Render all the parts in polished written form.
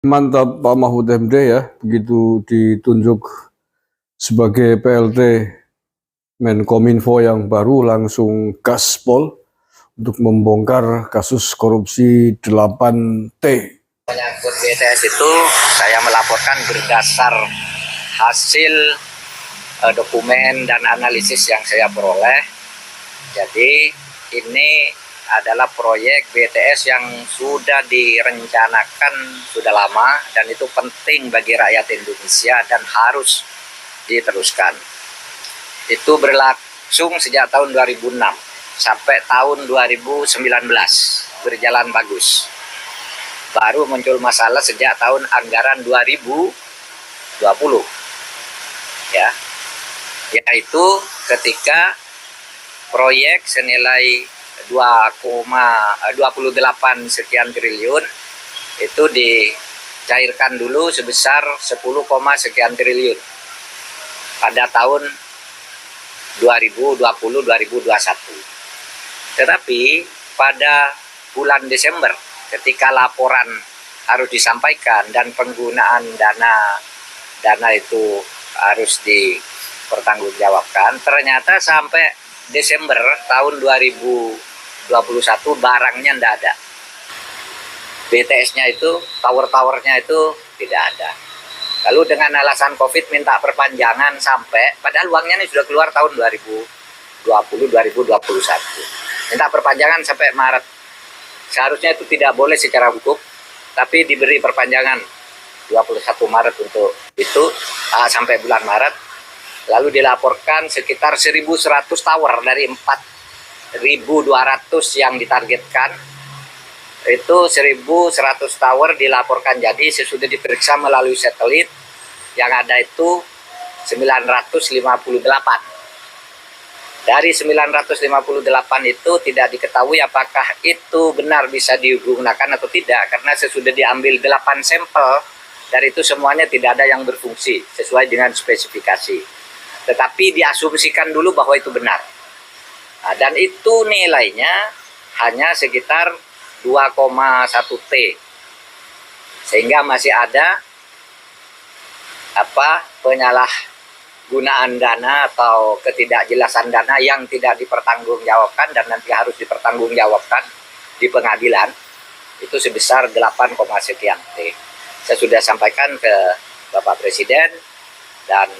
Mantap Pak Mahfud MD ya, begitu ditunjuk sebagai PLT Menkominfo yang baru langsung gaspol untuk membongkar kasus korupsi 8T. Menyangkut BTS itu saya melaporkan berdasar hasil dokumen dan analisis yang saya peroleh. Jadi ini adalah proyek BTS yang sudah direncanakan sudah lama dan itu penting bagi rakyat Indonesia dan harus diteruskan. Itu berlangsung sejak tahun 2006 sampai tahun 2019 berjalan bagus. Baru muncul masalah sejak tahun anggaran 2020 ya, yaitu ketika proyek senilai 2,28 sekian triliun itu dicairkan dulu sebesar 10, sekian triliun pada tahun 2020-2021. Tetapi pada bulan Desember ketika laporan harus disampaikan dan penggunaan dana itu harus dipertanggungjawabkan, ternyata sampai Desember tahun 2021 barangnya tidak ada. BTS-nya itu, tower-towernya itu tidak ada. Lalu dengan alasan COVID minta perpanjangan sampai, padahal uangnya ini sudah keluar tahun 2020-2021. Minta perpanjangan sampai Maret. Seharusnya itu tidak boleh secara hukum, tapi diberi perpanjangan 21 Maret untuk itu sampai bulan Maret. Lalu dilaporkan sekitar 1.100 tower dari 4.200 yang ditargetkan. Itu 1.100 tower dilaporkan jadi sesudah diperiksa melalui satelit yang ada itu 958. Dari 958 itu tidak diketahui apakah itu benar bisa digunakan atau tidak karena sesudah diambil 8 sampel dari itu semuanya tidak ada yang berfungsi sesuai dengan spesifikasi. Tetapi diasumsikan dulu bahwa itu benar. Nah, dan itu nilainya hanya sekitar 2,1 T. Sehingga masih ada penyalahgunaan dana atau ketidakjelasan dana yang tidak dipertanggungjawabkan dan nanti harus dipertanggungjawabkan di pengadilan. Itu sebesar 8, sekian T. Saya sudah sampaikan ke Bapak Presiden dan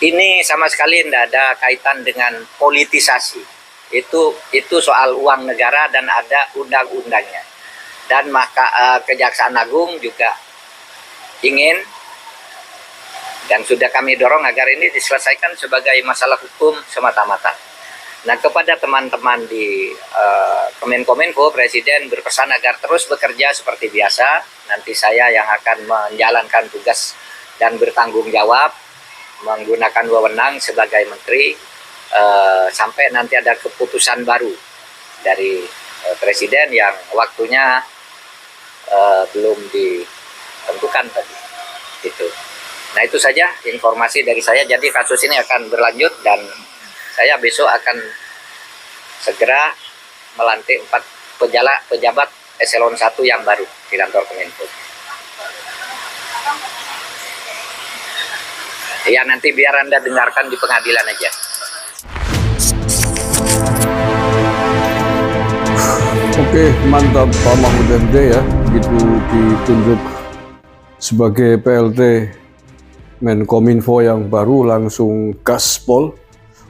ini sama sekali tidak ada kaitan dengan politisasi. Itu soal uang negara dan ada undang-undangnya. Dan maka Kejaksaan Agung juga ingin dan sudah kami dorong agar ini diselesaikan sebagai masalah hukum semata-mata. Nah, kepada teman-teman di Kemenkominfo, Presiden berpesan agar terus bekerja seperti biasa. Nanti saya yang akan menjalankan tugas dan bertanggung jawab menggunakan wewenang sebagai menteri sampai nanti ada keputusan baru dari Presiden yang waktunya belum ditentukan tadi. Itu. Nah, itu saja informasi dari saya. Jadi kasus ini akan berlanjut dan saya besok akan segera melantik 4 pejabat eselon 1 yang baru di kantor Kemenko. Ya, nanti biar Anda dengarkan di pengadilan aja. Oke, mantap Pak Mahfud MD ya, begitu ditunjuk sebagai PLT Menkominfo yang baru langsung gaspol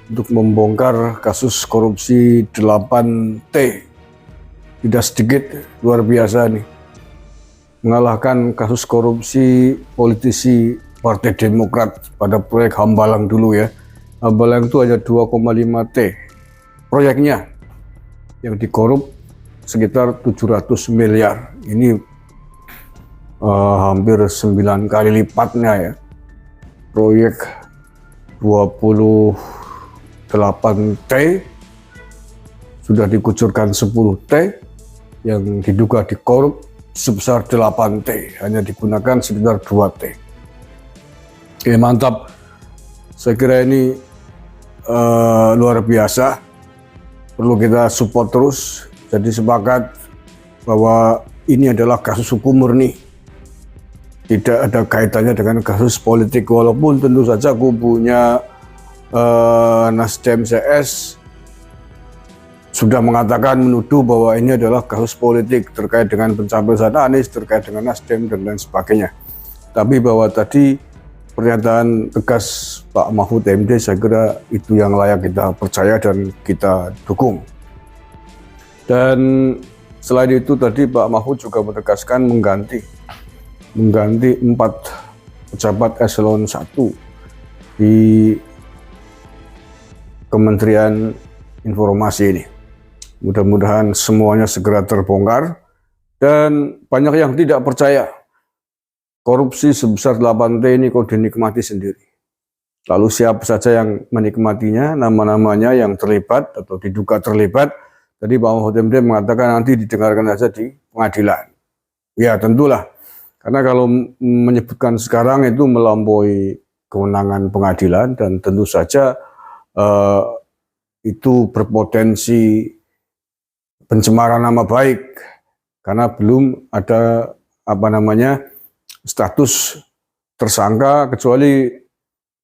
untuk membongkar kasus korupsi 8T. Tidak sedikit, luar biasa nih. Mengalahkan kasus korupsi politisi Partai Demokrat pada proyek Hambalang dulu ya. Hambalang itu hanya 2,5 T. Proyeknya yang dikorup sekitar 700 miliar. Ini hampir 9 kali lipatnya ya. Proyek 28 T sudah dikucurkan 10 T yang diduga dikorup sebesar 8 T, hanya digunakan sekitar 2 T. Oke, mantap. Saya kira ini luar biasa. Perlu kita support terus. Jadi sepakat bahwa ini adalah kasus hukum murni. tidak ada kaitannya dengan kasus politik, walaupun tentu saja kubunya Nasdem CS sudah mengatakan, menuduh bahwa ini adalah kasus politik terkait dengan pencapresan Anies, terkait dengan Nasdem dan lain sebagainya. Tapi bahwa tadi pernyataan tegas Pak Mahfud MD, saya kira itu yang layak kita percaya dan kita dukung. Dan selain itu tadi Pak Mahfud juga menegaskan mengganti 4 pejabat eselon 1 di Kementerian Informasi ini. Mudah-mudahan semuanya segera terbongkar, dan banyak yang tidak percaya korupsi sebesar 8T ini kok dinikmati sendiri. Lalu siapa saja yang menikmatinya, nama-namanya yang terlibat atau diduga terlibat. Tadi Pak Mahfud MD mengatakan nanti didengarkan saja di pengadilan. Ya tentulah, karena kalau menyebutkan sekarang itu melampaui kewenangan pengadilan, dan tentu saja itu berpotensi pencemaran nama baik, karena belum ada status tersangka, kecuali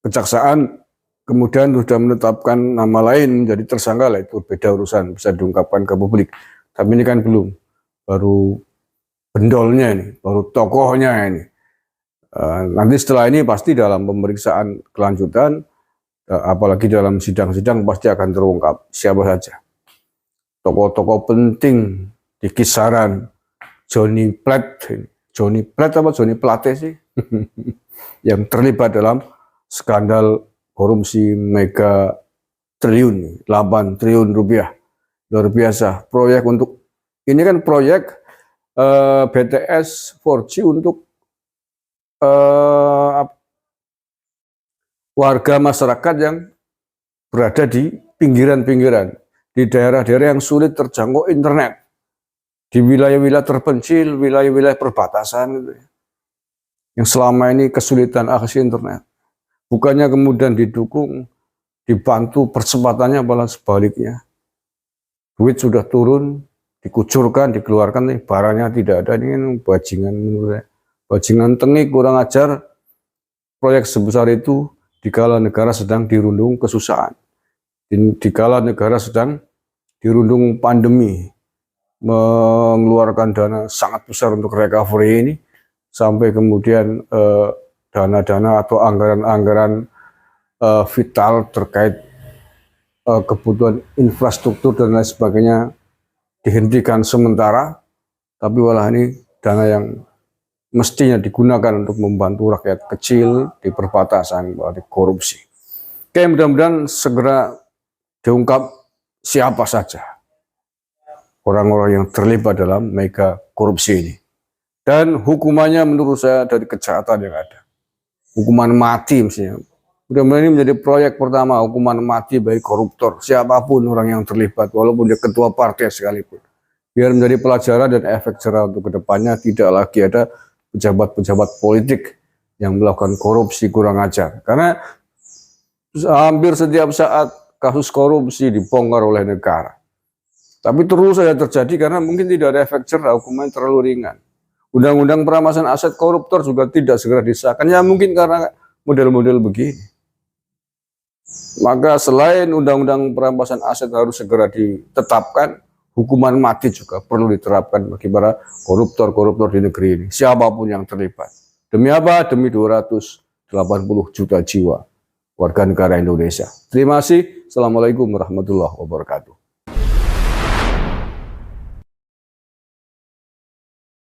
kejaksaan kemudian sudah menetapkan nama lain menjadi tersangka, lah itu beda urusan, bisa diungkapkan ke publik. Tapi ini kan belum, baru bendolnya ini, baru tokohnya ini. Nanti setelah ini pasti dalam pemeriksaan kelanjutan, apalagi dalam sidang-sidang pasti akan terungkap siapa saja tokoh-tokoh penting di kisaran Johnny Plate apa Johnny Plate sih yang terlibat dalam skandal korupsi mega triliun, 8 triliun rupiah. Luar biasa. Proyek untuk, ini kan proyek BTS 4G untuk warga masyarakat yang berada di pinggiran-pinggiran, di daerah-daerah yang sulit terjangkau internet, di wilayah-wilayah terpencil, wilayah-wilayah perbatasan gitu ya, yang selama ini kesulitan akses internet. Bukannya kemudian didukung, dibantu percepatannya, malah sebaliknya. Duit sudah turun, dikucurkan, dikeluarkan, nih barangnya tidak ada. Ini kan bajingan menurut saya. Bajingan tengik, kurang ajar. Proyek sebesar itu dikala negara sedang dirundung kesusahan, dikala negara sedang dirundung pandemi, mengeluarkan dana sangat besar untuk recovery ini, sampai kemudian dana-dana atau anggaran-anggaran vital terkait kebutuhan infrastruktur dan lain sebagainya dihentikan sementara, tapi malah ini dana yang mestinya digunakan untuk membantu rakyat kecil di perbatasan, di korupsi. Oke, mudah-mudahan segera diungkap siapa saja orang-orang yang terlibat dalam mega korupsi ini. Dan hukumannya menurut saya dari kejahatan yang ada. Hukuman mati mestinya. Mudah-mudahan ini menjadi proyek pertama, hukuman mati bagi koruptor, siapapun orang yang terlibat, walaupun dia ketua partai sekalipun. Biar menjadi pelajaran dan efek jerah untuk kedepannya, tidak lagi ada pejabat-pejabat politik yang melakukan korupsi kurang ajar. Karena hampir setiap saat kasus korupsi dibongkar oleh negara. Tapi terus saja terjadi karena mungkin tidak ada efek jerah, hukuman terlalu ringan. Undang-undang perampasan aset koruptor juga tidak segera disahkan, ya mungkin karena model-model begini. Maka selain undang-undang perampasan aset harus segera ditetapkan, hukuman mati juga perlu diterapkan bagi para koruptor-koruptor di negeri ini, siapapun yang terlibat. Demi apa? Demi 280 juta jiwa warga negara Indonesia. Terima kasih. Assalamualaikum warahmatullahi wabarakatuh.